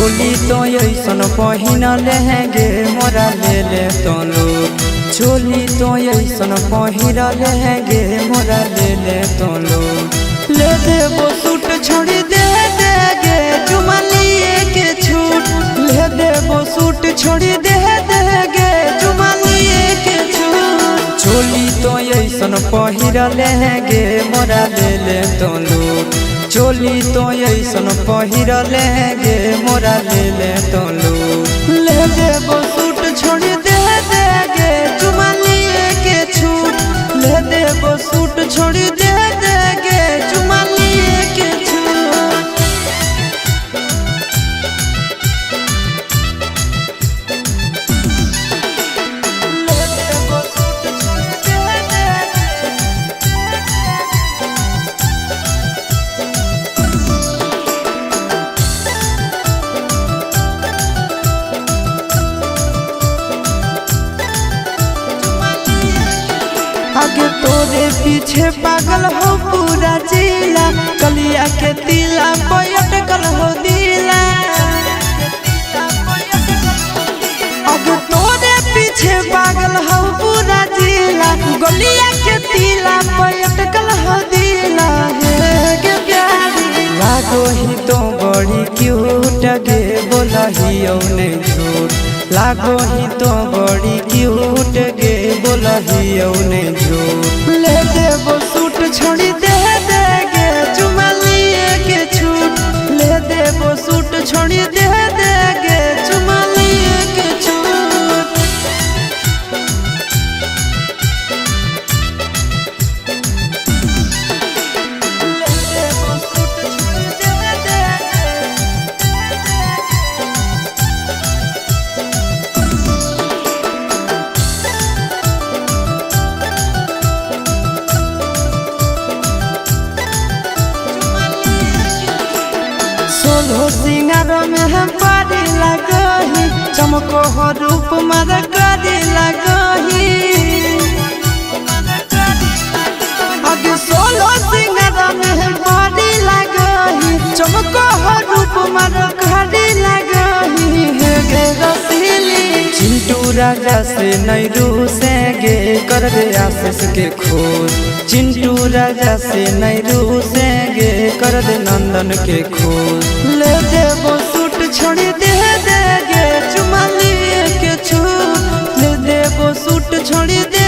चोली तो ऐसन पहिनले गे मोरा ले ले तो लोग। चोली तो ऐसन पहिनले गे मोरा ले ले तो लोग। ले देबो सूट छोड़ी दे गे चुमा लिए के छूट। ले देबो सूट छोड़ी दे गे चुमा लिए के छूट। चोली तो ऐसन पहिरले गे मोरा ले ले तो लोग। चोली तो ऐसन पहिरले गे मोरा ले ले तो लोग। ले देबो सूट छोड़ी दे गे चुमा लिए के छूट। ले देबो सूट छोड़ी दे गे चुमा लिए के छूट। ले देबो सूट छोड़ी दे आगे तोरे पीछे पागल हो पूरा जिला। कलिया के तिला पयटकल हो दिला। आगे तोरे पीछे पागल हो पूरा जिला। गलिया के तिला पयटकल हो दिला। गे प्यारी लागो ही तो बड़ी क्यूट गे बोलही औने झूठ। लागो ही तो बड़ी क्यूट गे बोलही औने झूठ। ले देबो सूट छोड़ी दे गे चुमा लिए के छूट। ले देबो सूट छोड़ी दे गे चुमा लिए के छूट। ले देबो सूट छोड़ी दे सोलो सिंगार में हम पारी लगही। चमको हो रूप मर करी लगही। आगे सोलो सिंगार में हम पारी लगही। चमको हो रूप मर करी लगही। गे रसीली चिंटू राजा से नहीं रूसे गे कर दे आशीष के खोज। चिंटू राजा से नहीं रूसे गे कर दे नंदन के खोज। ले देबो सूट छोड़ी दे गे चुमा लिए के छूट। ले देबो सूट छोड़ी दे